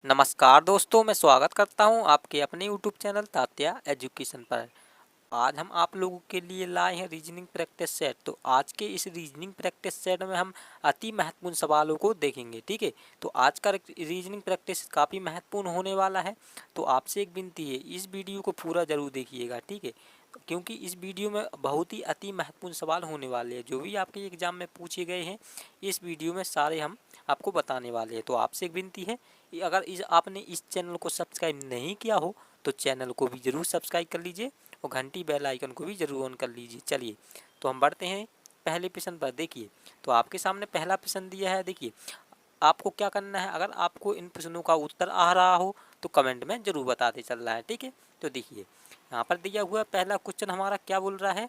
नमस्कार दोस्तों, मैं स्वागत करता हूं आपके अपने यूट्यूब चैनल तात्या एजुकेशन पर। आज हम आप लोगों के लिए लाए हैं रीजनिंग प्रैक्टिस सेट। तो आज के इस रीजनिंग प्रैक्टिस सेट में हम अति महत्वपूर्ण सवालों को देखेंगे। ठीक है, तो आज का रीजनिंग प्रैक्टिस काफ़ी महत्वपूर्ण होने वाला है। तो आपसे एक विनती है, इस वीडियो को पूरा जरूर देखिएगा। ठीक है, क्योंकि इस वीडियो में बहुत ही अति महत्वपूर्ण सवाल होने वाले हैं। जो भी आपके एग्जाम में पूछे गए हैं इस वीडियो में सारे हम आपको बताने वाले हैं। तो आपसे एक विनती है, अगर आपने इस चैनल को सब्सक्राइब नहीं किया हो तो चैनल को भी ज़रूर सब्सक्राइब कर लीजिए और घंटी बेल आइकन को भी ज़रूर ऑन कर लीजिए। चलिए, तो हम बढ़ते हैं पहले प्रश्न पर। देखिए, तो आपके सामने पहला प्रश्न दिया है। देखिए, आपको क्या करना है, अगर आपको इन प्रश्नों का उत्तर आ रहा हो तो कमेंट में ज़रूर बताते चल रहा है। ठीक है, तो देखिए यहाँ पर दिया हुआ पहला क्वेश्चन हमारा क्या बोल रहा है।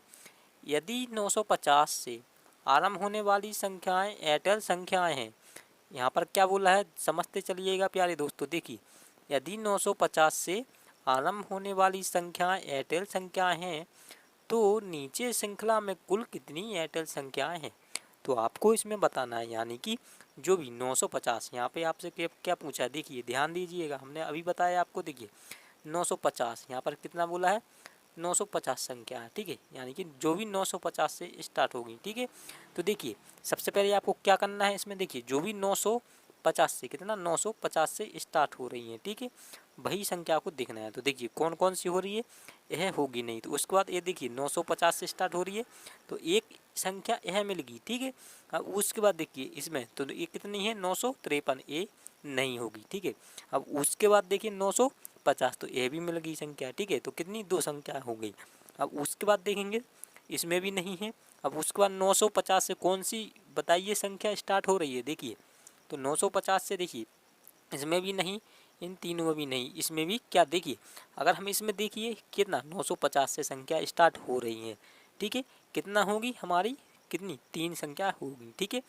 यदि 950 से आरंभ होने वाली संख्याएं एयरटेल संख्याएं हैं। यहाँ पर क्या बोला है समझते चलिएगा प्यारे दोस्तों। देखिए, यदि 950 से आरंभ होने वाली संख्याएं एयरटेल संख्याएं हैं तो नीचे श्रृंखला में कुल कितनी एयरटेल संख्याएं हैं। तो आपको इसमें बताना है, यानी कि जो भी 950 यहाँ पे आपसे क्या पूछा है। देखिए ध्यान दीजिएगा, हमने अभी बताया आपको। देखिए 950 यहाँ पर कितना बोला है, 950 संख्या है। ठीक है, यानी कि जो भी 950 से स्टार्ट होगी। ठीक है, तो देखिए सबसे पहले आपको क्या करना है इसमें। देखिए जो भी 950 से कितना 950 से स्टार्ट हो रही है, ठीक है, वही संख्या को देखना है। तो देखिए कौन कौन सी हो रही है, यह होगी नहीं। तो उसके बाद ये देखिए 950 से स्टार्ट हो रही है तो एक संख्या यह मिल गई। ठीक है, अब उसके बाद देखिए इसमें तो ये कितनी है 953, ये नहीं होगी। ठीक है, अब उसके बाद देखिए 950 तो ये भी मिल गई संख्या। ठीक है, तो कितनी दो संख्या हो गई। अब उसके बाद देखेंगे इसमें भी नहीं है। अब उसके बाद 950 से कौन सी बताइए संख्या स्टार्ट हो रही है। देखिए तो 950 से देखिए इसमें भी नहीं, इन तीनों में भी नहीं, इसमें भी क्या देखिए अगर हम इसमें देखिए कितना 950 से संख्या स्टार्ट हो रही है। ठीक है, कितना होगी हमारी, कितनी तीन संख्या होगी। ठीक है,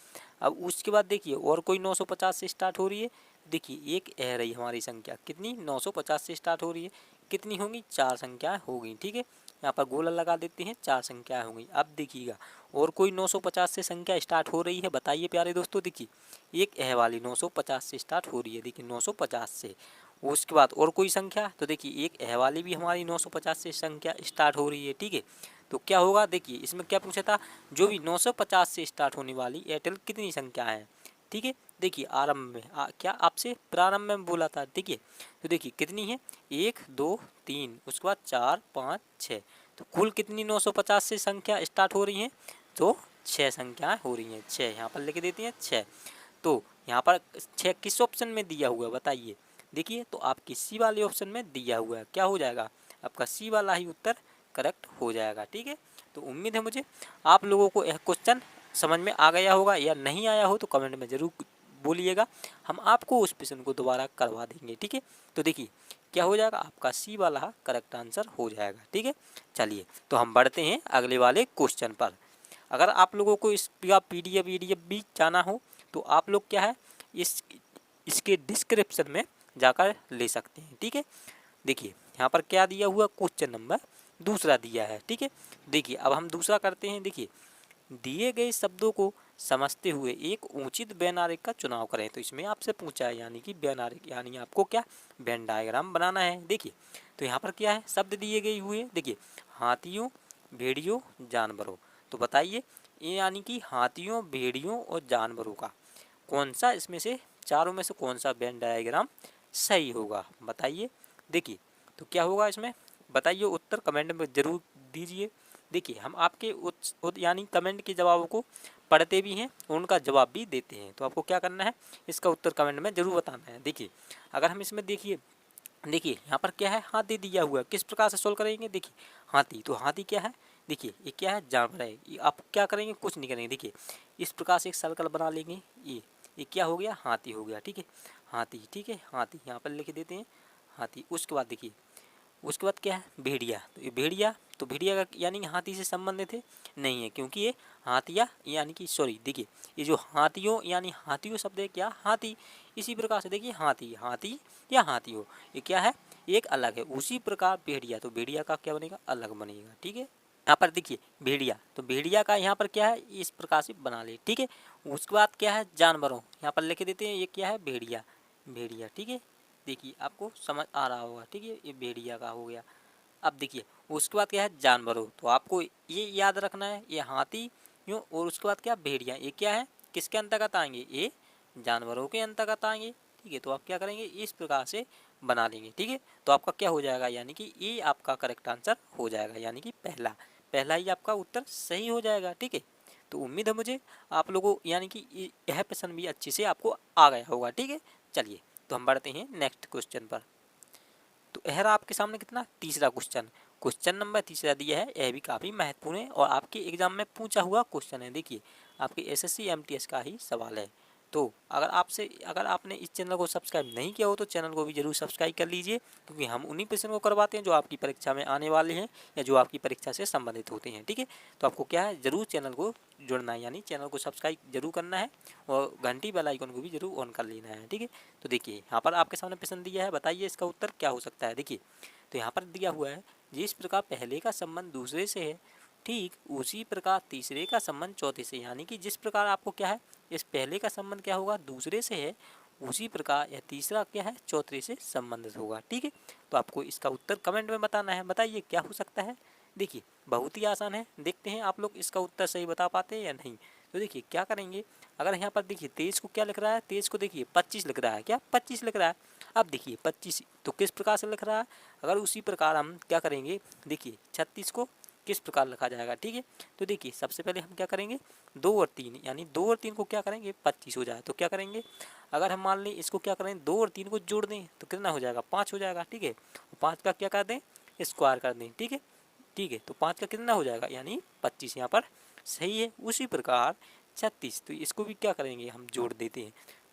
अब उसके बाद देखिए और कोई 950 से स्टार्ट हो रही है। देखिए एक रह रही हमारी संख्या, कितनी 950 से स्टार्ट हो रही है, कितनी होंगी चार संख्या होगी। ठीक है, यहाँ पर गोला लगा देते हैं, चार संख्या होंगी। अब देखिएगा और कोई 950 से संख्या स्टार्ट हो रही है, बताइए प्यारे दोस्तों। देखिए एक वाली 950 से स्टार्ट हो रही है। देखिए 950 से, उसके बाद और कोई संख्या तो देखिए एक वाली भी हमारी 950 से संख्या स्टार्ट हो रही है। ठीक है, तो क्या होगा, देखिए इसमें क्या पूछा था, जो भी 950 से स्टार्ट होने वाली एयरटेल कितनी संख्या है। ठीक है, देखिए आरंभ में क्या आपसे प्रारंभ में बोला था। देखिए तो देखिए कितनी है, एक दो तीन, उसके बाद चार पाँच छः, तो कुल कितनी 950 से संख्या स्टार्ट हो रही हैं, तो छः संख्याएँ हो रही हैं। छः यहाँ पर लिख देती हैं, छः। तो यहाँ पर छः किस ऑप्शन में दिया हुआ है बताइए। देखिए तो आपकी सी वाले ऑप्शन में दिया हुआ है, क्या हो जाएगा आपका सी वाला ही उत्तर करेक्ट हो जाएगा। ठीक है, तो उम्मीद है मुझे आप लोगों को यह क्वेश्चन समझ में आ गया होगा, या नहीं आया हो तो कमेंट में ज़रूर बोलिएगा, हम आपको उस प्रश्न को दोबारा करवा देंगे। ठीक है, तो देखिए क्या हो जाएगा, आपका सी वाला करेक्ट आंसर हो जाएगा। ठीक है, चलिए तो हम बढ़ते हैं अगले वाले क्वेश्चन पर। अगर आप लोगों को इसका पीडीएफ भी जाना हो तो आप लोग क्या है इसके डिस्क्रिप्शन में जाकर ले सकते हैं। ठीक है, देखिए यहाँ पर क्या दिया हुआ, क्वेश्चन नंबर दूसरा दिया है। ठीक है, देखिए अब हम दूसरा करते हैं। देखिए दिए गए शब्दों को समझते हुए एक उचित वेन आरेख का चुनाव करें। तो इसमें आपसे पूछा है, यानी कि वेन आरेख, यानी आपको क्या वेन डायग्राम बनाना है। देखिए तो यहाँ पर क्या है, शब्द दिए गए हुए, देखिए हाथियों भेड़ियों जानवरों। तो बताइए ये यानी कि हाथियों भेड़ियों और जानवरों का कौन सा इसमें से चारों में से कौन सा वेन डायग्राम सही होगा, बताइए। देखिए तो क्या होगा इसमें, बताइए उत्तर कमेंट में ज़रूर दीजिए। देखिए हम आपके यानी कमेंट के जवाबों को पढ़ते भी हैं और उनका जवाब भी देते हैं। तो आपको क्या करना है, इसका उत्तर कमेंट में ज़रूर बताना है। देखिए अगर हम इसमें देखिए यहाँ पर क्या है, हाथी दिया हुआ है, किस प्रकार से सोल्व करेंगे। देखिए हाथी, तो हाथी क्या है, देखिए ये क्या है, जानवर है। ये आप क्या करेंगे, कुछ नहीं करेंगे। देखिए इस प्रकार से एक सर्कल बना लेंगे, ये क्या हो गया, हाथी हो गया। ठीक है, हाथी, ठीक है, हाथी यहाँ पर लिख देते हैं हाथी। उसके बाद देखिए उसके बाद क्या है, भेड़िया। तो ये भेड़िया, तो भेड़िया का यानी हाथी से संबंधित है, नहीं है, क्योंकि ये हाथिया यानी कि सॉरी, देखिए ये जो हाथियों यानी हाथियों शब्द है, क्या हाथी। इसी प्रकार से देखिए हाथी, हाथी या हाथी हो, ये क्या है, एक अलग है। उसी प्रकार भेड़िया, तो भेड़िया का क्या बनेगा, अलग बनेगा। ठीक है, यहाँ पर देखिए भेड़िया, तो भेड़िया का यहाँ पर क्या है, इस प्रकार से बना ले। ठीक है, उसके बाद क्या है, जानवरों, यहाँ पर लिख देते हैं, ये क्या है, भेड़िया, भेड़िया। ठीक है, देखिए आपको समझ आ रहा होगा, ठीक है, ये भेड़िया का हो गया। अब देखिए उसके बाद क्या है, जानवरों, तो आपको ये याद रखना है, ये हाथी यूँ, और उसके बाद क्या, भेड़िया, ये क्या है, किसके अंतर्गत आएंगे, ये जानवरों के अंतर्गत आएंगे। ठीक है, तो आप क्या करेंगे, इस प्रकार से बना लेंगे। ठीक है, तो आपका क्या हो जाएगा, यानी कि ये आपका करेक्ट आंसर हो जाएगा, यानी कि पहला पहला ही आपका उत्तर सही हो जाएगा। ठीक है, तो उम्मीद है मुझे आप लोगों यानी कि यह प्रश्न भी अच्छे से आपको आ गया होगा। ठीक है, चलिए तो हम बढ़ते हैं नेक्स्ट क्वेश्चन पर। तो यह रहा आपके सामने कितना, तीसरा क्वेश्चन, क्वेश्चन नंबर तीसरा दिया है, यह भी काफ़ी महत्वपूर्ण है और आपके एग्जाम में पूछा हुआ क्वेश्चन है। देखिए आपके एसएससी एमटीएस का ही सवाल है। तो अगर आपने इस चैनल को सब्सक्राइब नहीं किया हो तो चैनल को भी जरूर सब्सक्राइब कर लीजिए, क्योंकि हम उन्हीं प्रश्न को करवाते हैं जो आपकी परीक्षा में आने वाले हैं या जो आपकी परीक्षा से संबंधित होते हैं। ठीक है, तो आपको क्या है, जरूर चैनल को जुड़ना है, यानी चैनल को सब्सक्राइब जरूर करना है और घंटी बेल आइकन को भी जरूर ऑन कर लेना है। ठीक है, तो देखिए यहाँ पर आपके सामने प्रश्न दिया है, बताइए इसका उत्तर क्या हो सकता है। देखिए तो यहाँ पर दिया हुआ है, जिस प्रकार पहले का संबंध दूसरे से है, ठीक उसी प्रकार तीसरे का संबंध चौथे से, यानी कि जिस प्रकार आपको क्या है, इस पहले का संबंध क्या होगा, दूसरे से है, उसी प्रकार यह तीसरा क्या है, चौथे से संबंधित होगा। ठीक है, तो आपको इसका उत्तर कमेंट में बताना है, बताइए क्या हो सकता है। देखिए बहुत ही आसान है, देखते हैं आप लोग इसका उत्तर सही बता पाते हैं या नहीं। तो देखिए क्या करेंगे, अगर यहाँ पर देखिए 23 को क्या लिख रहा है, 23 को देखिए 25 लिख रहा है, क्या 25 लिख रहा है। अब देखिए 25 तो किस प्रकार से लिख रहा है, अगर उसी प्रकार हम क्या करेंगे, देखिए 36 को किस प्रकार लिखा जाएगा। ठीक है, तो देखिए सबसे पहले हम क्या करेंगे, 2 और 3, यानी 2 और 3 को क्या करेंगे, 25 हो जाए तो क्या करेंगे, अगर हम मान लें इसको क्या करें, 2 और 3 को जोड़ दें तो कितना हो जाएगा, 5 हो जाएगा। ठीक है, 5 का क्या कर दें, स्क्वायर कर दें। ठीक है, ठीक है, तो 5 का कितना हो जाएगा, यानी 25 यहाँ पर सही है। उसी प्रकार 36, तो इसको भी क्या करेंगे, हम जोड़ देते हैं,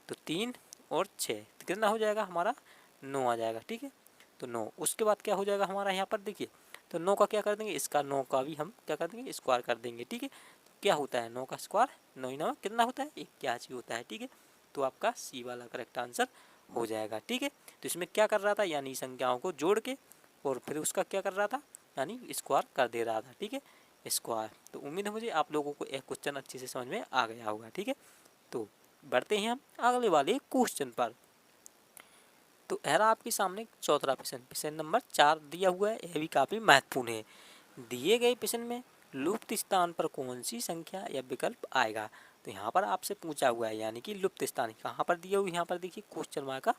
तो 3 और 6 तो कितना हो जाएगा हमारा, 9 आ जाएगा। ठीक है, तो 9, उसके बाद क्या हो जाएगा हमारा यहाँ पर देखिए, तो 9 का क्या कर देंगे, इसका 9 का भी हम क्या कर देंगे, स्क्वायर कर देंगे। ठीक है, तो क्या होता है, 9 का स्क्वायर 9 9 कितना होता है, 81 होता है। ठीक है, तो आपका सी वाला करेक्ट आंसर हो जाएगा। ठीक है, तो इसमें क्या कर रहा था, यानी संख्याओं को जोड़ के और फिर उसका क्या कर रहा था, यानी स्क्वायर कर दे रहा था। ठीक है, स्क्वायर, तो उम्मीद है मुझे आप लोगों को एक क्वेश्चन अच्छे से समझ में आ गया होगा। ठीक है, तो बढ़ते हैं हम अगले वाले क्वेश्चन पर। तो यह रहा आपके सामने चौथा प्रश्न, प्रश्न नंबर 4 दिया हुआ है, यह भी काफ़ी महत्वपूर्ण है। दिए गए प्रश्न में लुप्त स्थान पर कौन सी संख्या या विकल्प आएगा। तो यहाँ पर आपसे पूछा हुआ है, यानी कि लुप्त स्थान कहाँ पर दिया हुआ है, यहाँ पर देखिए क्वेश्चन मार्क का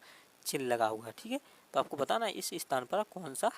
चिन्ह लगा हुआ है। ठीक है, तो आपको बताना है इस स्थान पर कौन सा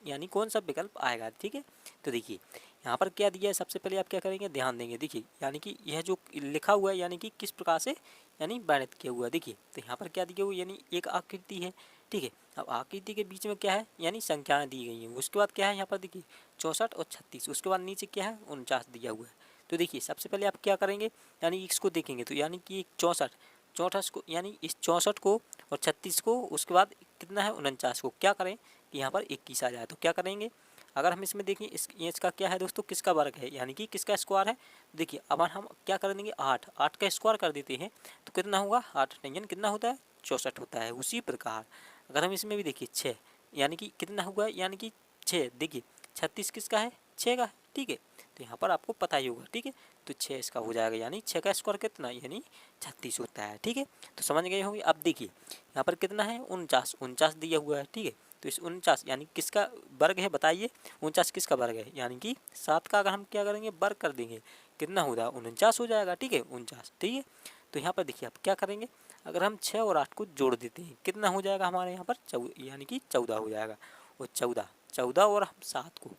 यानी कौन सा विकल्प आएगा। ठीक है, तो देखिए यहाँ पर क्या दिया है, सबसे पहले आप क्या करेंगे, ध्यान देंगे। देखिए यानी कि यह जो लिखा हुआ है, यानी कि किस प्रकार से यानी वर्णित किया हुआ है। देखिए तो यहाँ पर क्या दिया हुआ है, यानी एक आकृति है। ठीक है, अब आकृति के बीच में क्या है, यानी संख्याएं दी गई हैं। उसके बाद क्या है यहाँ पर देखिए 64 और 36, उसके बाद नीचे क्या है 49 दिया हुआ है। तो देखिए सबसे पहले आप क्या करेंगे, यानी इसको देखेंगे, तो यानी कि 64 64 को, यानी इस 64 को और 36 को, उसके बाद कितना है 49 को, क्या करें कि यहाँ पर 21 आ जाए तो क्या करेंगे, अगर हम इसमें देखें इसका क्या है दोस्तों, किसका वर्ग है, यानी कि किसका स्क्वायर है। देखिए अब हम क्या कर देंगे, 8 का स्क्वायर कर देते हैं तो कितना होगा, 8 नहीं कितना होता है 64 होता है। उसी प्रकार अगर हम इसमें भी देखिए 6, यानी कि कितना हुआ, यानी कि 6, देखिए 36 किसका है, 6 का है। ठीक है, तो यहाँ पर आपको पता ही होगा। ठीक है, तो 6 इसका हो जाएगा, यानी 6 का स्क्वायर कितना, यानी 36 होता है। ठीक है, तो समझ गए होंगे। अब देखिए यहाँ पर कितना है 49 दिया हुआ है। ठीक है, तो इस 49 यानी किसका वर्ग है, बताइए 49 किसका वर्ग है, यानी कि 7 का अगर हम क्या करेंगे वर्ग कर देंगे कितना होगा 49 हो जाएगा। ठीक है, 49। ठीक है, तो यहाँ पर देखिए आप क्या करेंगे, अगर हम 6 और 8 को जोड़ देते हैं कितना हो जाएगा हमारे यहाँ पर यानी कि 14 हो जाएगा। और 14 और हम 7 को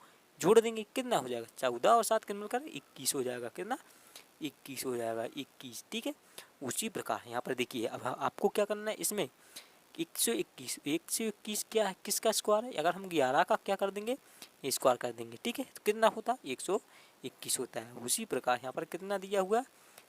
जोड़ देंगे कितना हो जाएगा, 14 और 7 के मिलकर 21 हो जाएगा। कितना, 21 हो जाएगा, 21। ठीक है, उसी प्रकार यहाँ पर देखिए अब आपको क्या करना है, इसमें 121 क्या है, किसका स्क्वायर है, अगर हम 11 का क्या कर देंगे स्क्वायर कर देंगे। ठीक है, तो कितना होता है 121 होता है। उसी प्रकार यहाँ पर कितना दिया हुआ,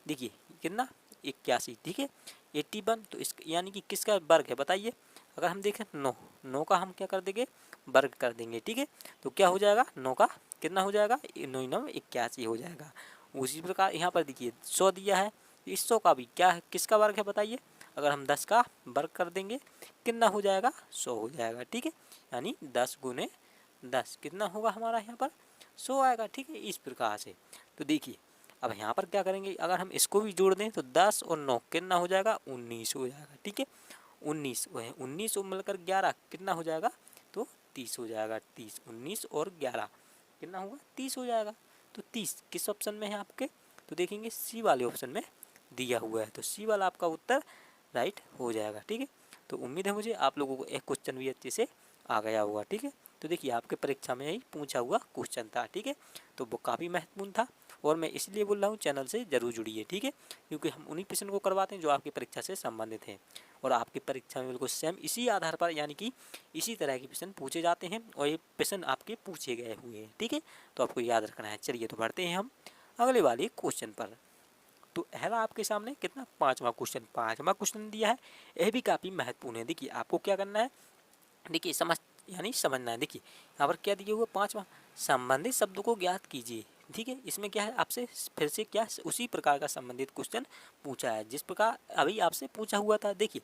देखिए कितना 81। ठीक है, 81, तो इस यानी कि किसका वर्ग है बताइए, अगर हम देखें 9 का हम क्या कर देंगे वर्ग कर देंगे। ठीक है, तो क्या हो जाएगा 9 का कितना हो जाएगा 9 9 81 हो जाएगा। उसी प्रकार यहाँ पर देखिए 100 दिया है, इस 100 का भी क्या है, किसका वर्ग है बताइए, अगर हम 10 का वर्ग कर देंगे कितना हो जाएगा 100 हो जाएगा। ठीक है, यानी 10 गुने 10 कितना होगा हमारा यहाँ पर 100 आएगा। ठीक है, इस प्रकार से। तो देखिए अब यहाँ पर क्या करेंगे, अगर हम इसको भी जोड़ दें तो 10 और 9 कितना हो जाएगा 19 हो जाएगा। ठीक है, 19 19 और मिलकर 11 कितना हो जाएगा, तो 30 हो जाएगा। 30 19 और 11 कितना होगा, 30 हो जाएगा। तो 30 किस ऑप्शन में है आपके, तो देखेंगे सी वाले ऑप्शन में दिया हुआ है, तो सी वाला आपका उत्तर राइट हो जाएगा। ठीक है, तो उम्मीद है मुझे आप लोगों को एक क्वेश्चन भी अच्छे से आ गया होगा। ठीक है, तो देखिए आपके परीक्षा में ही पूछा हुआ क्वेश्चन था। ठीक है, तो वो काफ़ी महत्वपूर्ण था और मैं इसलिए बोल रहा हूँ चैनल से जरूर जुड़िए। ठीक है, क्योंकि हम उन्हीं प्रश्न को करवाते हैं जो आपकी परीक्षा से संबंधित हैं और आपकी परीक्षा में बिल्कुल सेम इसी आधार पर यानी कि इसी तरह के प्रश्न पूछे जाते हैं और ये प्रश्न आपके पूछे गए हुए हैं। ठीक है, तो आपको याद रखना है। चलिए तो बढ़ते हैं हम अगले वाले क्वेश्चन पर। तो है आपके सामने कितना, पांचवा क्वेश्चन दिया है। यह भी काफ़ी महत्वपूर्ण है। देखिए आपको क्या करना है, देखिए समझना है। देखिए यहाँ पर क्या दिया हुआ, पांचवा संबंधित शब्दों को ज्ञात कीजिए। ठीक है, इसमें क्या है, आपसे फिर से क्या उसी प्रकार का संबंधित क्वेश्चन पूछा है जिस प्रकार अभी आपसे पूछा हुआ था। देखिए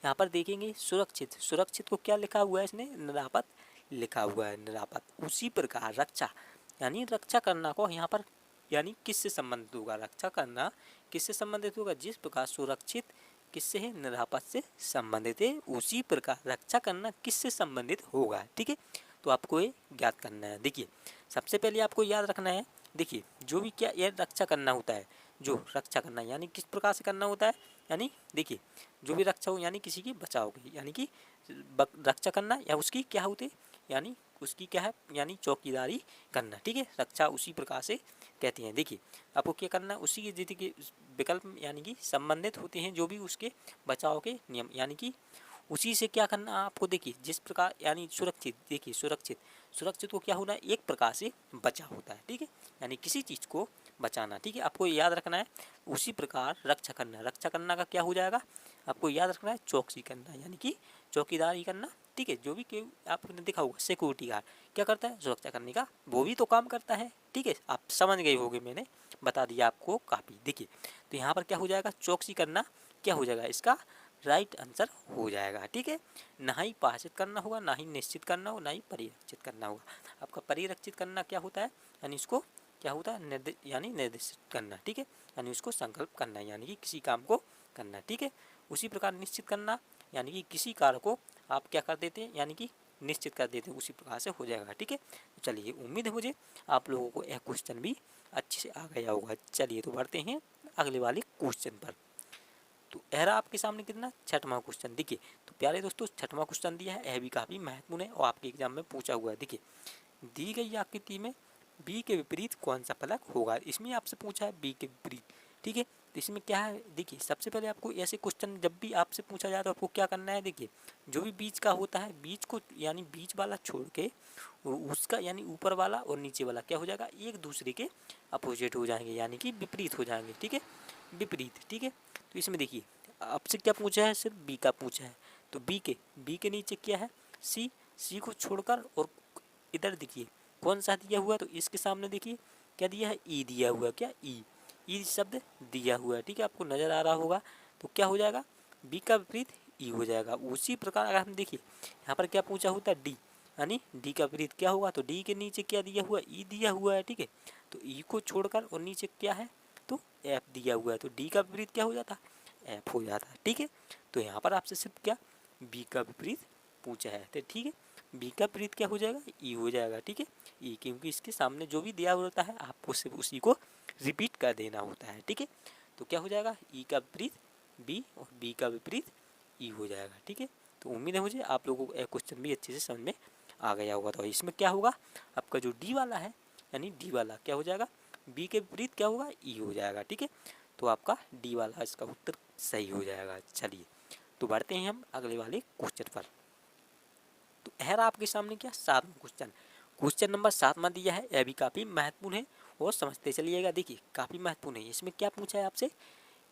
यहाँ पर देखेंगे सुरक्षित को क्या लिखा हुआ है, इसने निरापद लिखा हुआ है, निरापद। उसी प्रकार रक्षा यानी रक्षा करना को यहाँ पर यानी किससे संबंधित होगा, रक्षा करना किससे संबंधित होगा, जिस प्रकार सुरक्षित किससे है, निरापद से संबंधित है, उसी प्रकार रक्षा करना किससे संबंधित होगा। ठीक है, तो आपको ये ज्ञात करना है। देखिए सबसे पहले आपको याद रखना है, देखिए जो भी क्या ये रक्षा करना होता है, जो रक्षा करना यानी किस प्रकार से करना होता है, यानी देखिए जो भी रक्षा हो यानी किसी की बचाव की, यानी कि रक्षा करना या उसकी क्या होती है, यानी उसकी क्या है, यानी चौकीदारी करना। ठीक है, रक्षा उसी प्रकार से कहते हैं। देखिए आपको क्या करना है, उसी के जितने के विकल्प यानी कि संबंधित होते हैं जो भी उसके बचाव के नियम, यानी कि उसी से क्या करना आपको। देखिए जिस प्रकार यानी सुरक्षित, देखिए सुरक्षित को क्या होना है, एक प्रकार से बचा होता है। ठीक है, यानी किसी चीज़ को बचाना। ठीक है, आपको याद रखना है। उसी प्रकार रक्षा करना का क्या हो जाएगा, आपको याद रखना है चौकसी करना, यानी कि चौकीदारी करना। ठीक है, जो भी आपने देखा होगा सिक्योरिटी गार्ड क्या करता है, सुरक्षा करने का वो भी तो काम करता है। ठीक है, आप समझ गए होंगे, मैंने बता दिया आपको काफ़ी। देखिए तो यहाँ पर क्या हो जाएगा, चौकसी करना क्या हो जाएगा, इसका राइट आंसर हो जाएगा। ठीक है, ना ही पाशित करना होगा, ना ही निश्चित करना होगा, ना ही परिरक्षित करना होगा। आपका परिरक्षित करना क्या होता है, यानी इसको क्या होता है, निर्देशित करना। ठीक है, यानी उसको संकल्प करना, यानी कि किसी काम को करना। ठीक है, उसी प्रकार निश्चित करना यानी कि किसी कार्य को आप क्या कर देते हैं, यानी कि निश्चित कर देते हैं, उसी प्रकार से हो जाएगा। ठीक है, तो चलिए उम्मीद है मुझे आप लोगों को यह क्वेश्चन भी अच्छे से आ गया होगा। चलिए तो बढ़ते हैं अगले वाले क्वेश्चन पर। तो यह रहा आपके सामने कितना, छठवां क्वेश्चन। देखिए तो प्यारे दोस्तों छठवां क्वेश्चन दिया है, यह भी काफ़ी महत्वपूर्ण है और आपके एग्जाम में पूछा हुआ है। देखिए दी गई आकृति में बी के विपरीत कौन सा फलक होगा, इसमें आपसे पूछा है बी के विपरीत। ठीक है, तो इसमें क्या है, देखिए सबसे पहले आपको ऐसे क्वेश्चन जब भी आपसे पूछा जाए तो आपको क्या करना है, देखिए जो भी बीच का होता है, बीच को यानी बीच वाला छोड़ के उसका यानी ऊपर वाला और नीचे वाला क्या हो जाएगा, एक दूसरे के अपोजिट हो जाएंगे, यानी कि विपरीत हो जाएंगे। ठीक है, विपरीत। ठीक है, तो इसमें देखिए आपसे क्या पूछा है, सिर्फ बी का पूछा है, तो बी के नीचे क्या है, सी को छोड़कर और इधर देखिए कौन सा दिया हुआ है, तो इसके सामने देखिए क्या दिया है, ई दिया हुआ है, क्या ई शब्द दिया हुआ है। ठीक है, आपको नज़र आ रहा होगा, तो क्या हो जाएगा, बी का विपरीत ई हो जाएगा। उसी प्रकार अगर हम देखिए यहाँ पर क्या पूछा होता है, डी यानी डी का विपरीत क्या होगा, तो डी के नीचे क्या दिया हुआ है, ई दिया हुआ है। ठीक है, तो ई को छोड़कर और नीचे क्या है, तो एफ दिया हुआ है, तो डी का विपरीत क्या हो जाता है, एफ हो जाता है। ठीक है, तो यहाँ पर आपसे सिर्फ क्या बी का विपरीत पूछा है, तो ठीक है बी का विपरीत क्या हो जाएगा, ई हो जाएगा। ठीक है, ई क्योंकि इसके सामने जो भी दिया होता है आपको सिर्फ उसी को रिपीट कर देना होता है। ठीक है, तो क्या हो जाएगा, ई का विपरीत बी और बी का विपरीत ई हो जाएगा। ठीक है, तो उम्मीद है मुझे आप लोगों को क्वेश्चन भी अच्छे से समझ में आ गया होगा। तो इसमें क्या होगा, आपका जो डी वाला है यानी डी वाला क्या हो जाएगा, बी के विपरीत क्या होगा, ई हो जाएगा। ठीक है, तो आपका डी वाला इसका उत्तर सही हो जाएगा। चलिए तो बढ़ते हैं हम अगले वाले क्वेश्चन पर। तो यह आपके सामने क्या, सातवां क्वेश्चन नंबर 7 में दिया है, यह भी काफ़ी महत्वपूर्ण है और समझते चलिएगा। देखिए काफ़ी महत्वपूर्ण है। इसमें क्या पूछा है आपसे,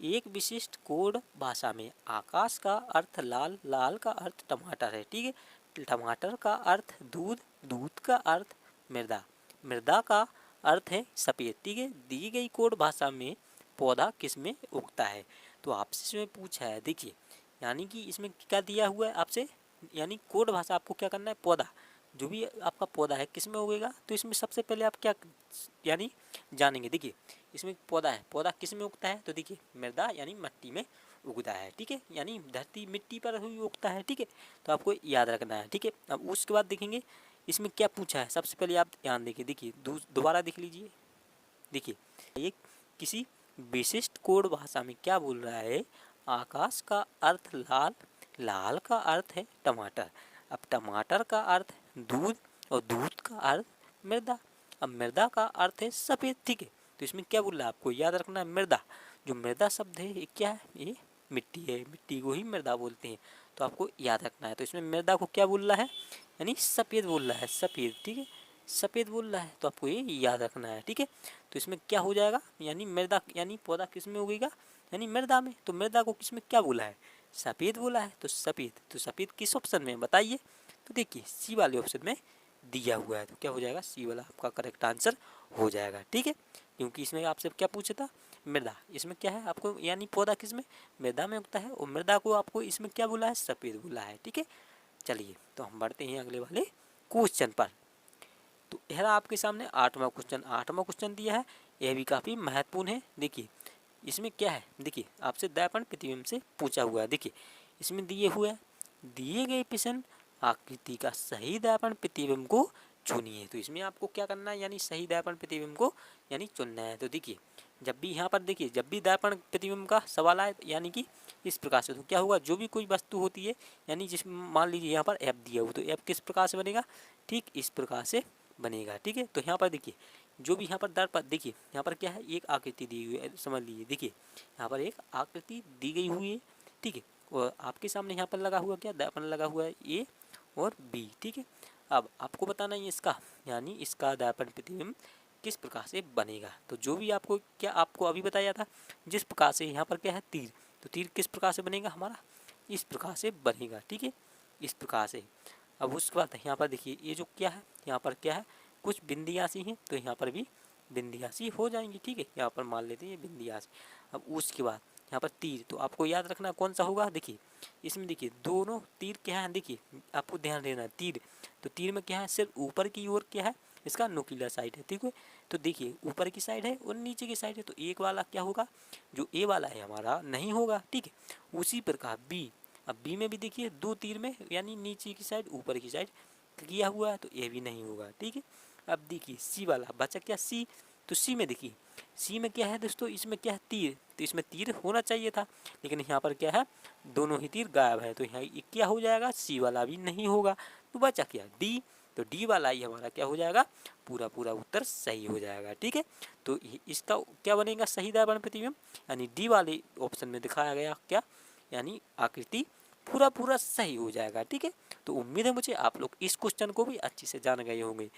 एक विशिष्ट कोड भाषा में आकाश का अर्थ लाल, लाल का अर्थ टमाटर है। ठीक है, टमाटर का अर्थ दूध, दूध का अर्थ मृदा, मृदा का अर्थ है सफ़ेद। ठीक है, दी गई कोड भाषा में पौधा किस में उगता है, तो आपसे इसमें पूछा है। देखिए यानी कि इसमें क्या दिया हुआ है आपसे, यानी कोड भाषा आपको क्या करना है, पौधा जो भी आपका पौधा है किस में उगेगा, तो इसमें सबसे पहले आप क्या यानी जानेंगे। देखिए इसमें पौधा है, पौधा किस में उगता है, तो देखिए मृदा यानी मिट्टी में उगता है, ठीक है, यानी धरती मिट्टी पर ही उगता है, ठीक है। तो आपको याद रखना है, ठीक है। अब उसके बाद देखेंगे इसमें क्या पूछा है। सबसे पहले आप ध्यान देखिए, देखिए दोबारा देख लीजिए, देखिए ये किसी विशिष्ट कोड भाषा में क्या बोल रहा है, आकाश का अर्थ लाल, लाल का अर्थ है टमाटर, अब टमाटर का अर्थ दूध और दूध का अर्थ मृदा, अब मृदा का अर्थ है सफ़ेद, ठीक है। तो इसमें क्या बोल रहा है, आपको याद रखना है मृदा, जो मृदा शब्द है ये क्या है, ये मिट्टी है, मिट्टी को ही मृदा बोलते हैं, तो आपको याद रखना है। तो इसमें मृदा को क्या बोल रहा है, यानी सफ़ेद बोल रहा है, सफ़ेद, ठीक है, सफ़ेद बोल रहा है, तो आपको ये याद रखना है, ठीक है। तो इसमें क्या हो जाएगा, यानी मृदा, यानी पौधा किस में उगेगा, यानी मृदा में, तो मृदा को किस में क्या बोला है, सफ़ेद बोला है, तो सफ़ेद, तो सफ़ेद किस ऑप्शन में बताइए, तो देखिए सी वाले ऑप्शन में दिया हुआ है, तो क्या हो जाएगा, सी वाला आपका करेक्ट आंसर हो जाएगा, ठीक है। क्योंकि इसमें आपसे क्या पूछा था, मृदा, इसमें क्या है आपको, यानी पौधा किस में, मृदा में उगता है, और मृदा को आपको इसमें क्या बोला है, सफ़ेद बोला है, ठीक है। चलिए तो हम बढ़ते हैं अगले वाले क्वेश्चन पर। तो यह आपके सामने 8वां क्वेश्चन, 8वां क्वेश्चन दिया है, यह भी काफ़ी महत्वपूर्ण है। देखिए इसमें क्या है, देखिए आपसे दर्पण प्रतिबिंब से पूछा हुआ है, देखिए इसमें दिए हुए है, दिए गए प्रश्न आकृति का सही दर्पण प्रतिबिंब को चुनिए। तो इसमें आपको क्या करना है, यानी सही दर्पण प्रतिबिंब को यानी चुनना है। तो देखिए जब भी यहाँ पर देखिए, जब भी दर्पण प्रतिबिंब का सवाल आए, यानी कि इस प्रकार से, तो क्या होगा, जो भी कोई वस्तु होती है, यानी जिस मान लीजिए यहाँ पर एफ दिया हुआ, तो एफ किस प्रकार से बनेगा, ठीक इस प्रकार से बनेगा, ठीक है। तो यहाँ पर देखिए जो भी यहाँ पर दर्पण, देखिए यहाँ पर क्या है, एक आकृति दी हुई है, समझ लीजिए, देखिए यहाँ पर एक आकृति दी गई हुई है, ठीक है, और आपके सामने यहाँ पर लगा हुआ क्या, दर्पण लगा हुआ है ए और बी, ठीक है। अब आपको बताना है इसका, यानी इसका दर्पण प्रतिबिंब किस प्रकार से बनेगा। तो जो भी आपको क्या आपको अभी बताया था, जिस प्रकार से यहाँ पर क्या है तीर, तो तीर किस प्रकार से बनेगा हमारा, इस प्रकार से बनेगा, ठीक है, इस प्रकार से। अब उसके बाद यहाँ पर देखिए ये जो क्या है, यहाँ पर क्या है, कुछ बिंदियासी हैं, तो यहाँ पर भी बिंदियासी हो जाएंगी, ठीक है, यहाँ पर मान लेते हैं बिंदियासी। अब उसके बाद यहाँ पर तीर, तो आपको याद रखना कौन सा होगा, देखिए इसमें देखिए दोनों तीर क्या है, देखिए आपको ध्यान देना तीर, तो तीर में क्या है, सिर्फ ऊपर की ओर क्या है, इसका नुकीला साइड है, ठीक है। तो देखिए ऊपर की साइड है और नीचे की साइड है, तो एक वाला क्या होगा, जो ए वाला है हमारा नहीं होगा, ठीक है। उसी प्रकार बी, अब बी में भी देखिए दो तीर में, यानी नीचे की साइड ऊपर की साइड किया हुआ है, तो ये भी नहीं होगा, ठीक है। अब देखिए सी वाला बचा क्या, सी, तो सी में देखिए, सी में क्या है दोस्तों, इसमें क्या है तीर, तो इसमें तीर होना चाहिए था, लेकिन यहाँ पर क्या है, दोनों ही तीर गायब है, तो यहाँ क्या हो जाएगा, सी वाला भी नहीं होगा, तो बचा क्या डी, तो डी वाला ही हमारा क्या हो जाएगा, पूरा पूरा उत्तर सही हो जाएगा, ठीक है। तो इसका क्या बनेगा, सही दर्पण प्रतिबिंब, यानी डी वाले ऑप्शन में दिखाया गया क्या, यानी आकृति पूरा पूरा सही हो जाएगा, ठीक है। तो उम्मीद है मुझे आप लोग इस क्वेश्चन को भी अच्छे से जान गए होंगे।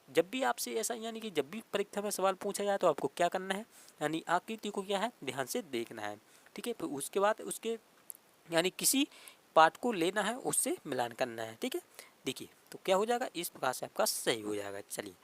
जब भी आपसे ऐसा, यानी कि जब भी परीक्षा में सवाल पूछा जाए, तो आपको क्या करना है, यानी आकृति को क्या है, ध्यान से देखना है, ठीक है। फिर उसके बाद उसके यानी किसी पार्ट को लेना है, उससे मिलान करना है, ठीक है। देखिए तो क्या हो जाएगा, इस प्रकार से आपका सही हो जाएगा। चलिए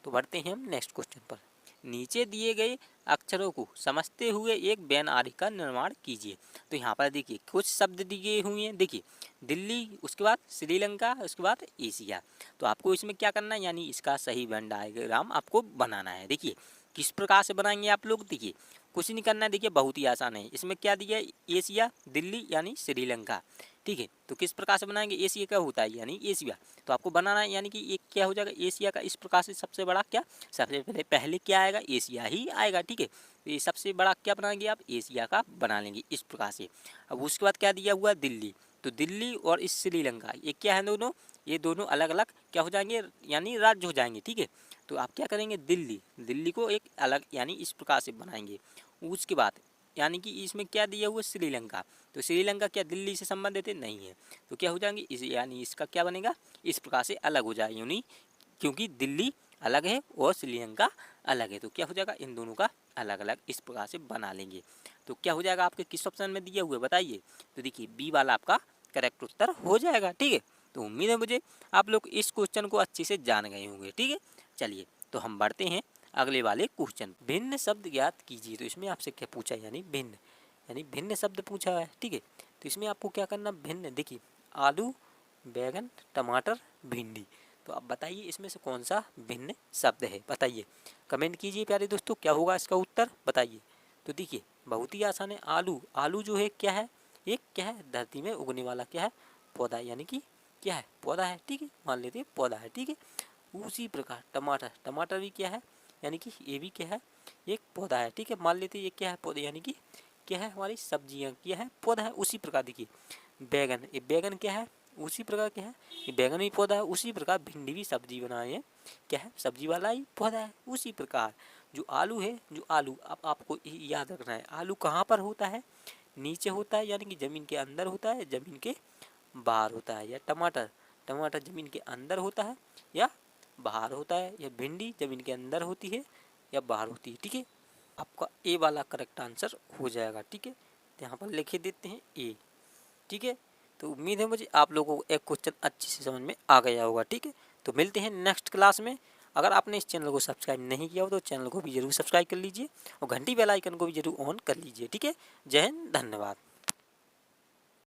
तो बढ़ते हैं हम नेक्स्ट क्वेश्चन पर। नीचे दिए गए अक्षरों को समझते हुए एक व्यंग्यावली का निर्माण कीजिए। तो यहाँ पर देखिए कुछ शब्द दिए हुए हैं, देखिए दिल्ली, उसके बाद श्रीलंका, उसके बाद एशिया। तो आपको इसमें क्या करना है, यानी इसका सही वेन डायग्राम आपको बनाना है। देखिए किस प्रकार से बनाएंगे आप लोग, देखिए कुछ नहीं करना है, देखिए बहुत ही आसान है। इसमें क्या दिया है, एशिया, दिल्ली यानी श्रीलंका, ठीक है। तो किस प्रकार से बनाएंगे, एशिया क्या होता है, यानी एशिया, तो आपको बनाना है, यानी कि एक क्या हो जाएगा, एशिया का इस प्रकार से सबसे बड़ा क्या, सबसे पहले पहले क्या आएगा, एशिया ही आएगा, ठीक है। तो ये सबसे बड़ा क्या बनाएंगे आप, एशिया का बना लेंगे इस प्रकार से। अब उसके बाद क्या दिया हुआ है, दिल्ली, तो दिल्ली और इस श्रीलंका ये क्या है, दोनों ये दोनों अलग अलग क्या हो जाएंगे, यानी राज्य हो जाएंगे, ठीक है। तो आप क्या करेंगे, दिल्ली, दिल्ली को एक अलग यानी इस प्रकार से बनाएंगे। उसके बाद यानी कि इसमें क्या दिया हुआ, श्रीलंका, तो श्रीलंका क्या दिल्ली से संबंधित है, नहीं है, तो क्या हो जाएंगे इस, यानी इसका क्या बनेगा, इस प्रकार से अलग हो जाएगी, यानी क्योंकि दिल्ली अलग है और श्रीलंका अलग है, तो क्या हो जाएगा, इन दोनों का अलग अलग इस प्रकार से बना लेंगे। तो क्या हो जाएगा आपके किस ऑप्शन में दिया हुआ है बताइए, तो देखिए बी वाला आपका करेक्ट उत्तर हो जाएगा, ठीक है। तो उम्मीद है मुझे आप लोग इस क्वेश्चन को अच्छे से जान गए होंगे, ठीक है। चलिए तो हम बढ़ते हैं अगले वाले क्वेश्चन। भिन्न शब्द ज्ञात कीजिए। तो इसमें आपसे क्या पूछा है, यानी भिन्न शब्द पूछा है, ठीक है। तो इसमें आपको क्या करना, भिन्न, देखिए आलू, बैगन, टमाटर, भिंडी, तो आप बताइए इसमें से कौन सा भिन्न शब्द है, बताइए, कमेंट कीजिए प्यारे दोस्तों, क्या होगा इसका उत्तर बताइए। तो देखिए बहुत ही आसान है। आलू, आलू जो है क्या है, एक क्या है, धरती में उगने वाला क्या है, पौधा, यानी कि क्या है, पौधा है, ठीक है, मान लेते हैं पौधा है, ठीक है। उसी प्रकार टमाटर, टमाटर भी क्या है, यानी कि ये भी क्या है, एक पौधा है, ठीक है, मान लेते हैं ये क्या है, पौधा, यानी कि क्या है, हमारी सब्जियां क्या है, पौधा है। उसी प्रकार देखिए बैगन, ये बैगन क्या है, उसी प्रकार क्या है, ये बैगन भी पौधा है। उसी प्रकार भिंडी भी सब्जी बनाए हैं, क्या है, सब्जी वाला ही पौधा है। उसी प्रकार जो आलू है, जो आलू, अब आपको याद रखना है, आलू कहाँ पर होता है, नीचे होता है, यानी कि ज़मीन के अंदर होता है, ज़मीन के बाहर होता है। या टमाटर, टमाटर ज़मीन के अंदर होता है या बाहर होता है। या भिंडी ज़मीन के अंदर होती है या बाहर होती है, ठीक है। आपका ए वाला करेक्ट आंसर हो जाएगा, ठीक है। तो यहाँ पर लिखे देते हैं ए, ठीक है। तो उम्मीद है मुझे आप लोगों को एक क्वेश्चन अच्छे से समझ में आ गया होगा, ठीक है। तो मिलते हैं नेक्स्ट क्लास में। अगर आपने इस चैनल को सब्सक्राइब नहीं किया हो तो चैनल को भी जरूर सब्सक्राइब कर लीजिए और घंटी बेल आइकन को भी जरूर ऑन कर लीजिए, ठीक है। जय हिंद, धन्यवाद।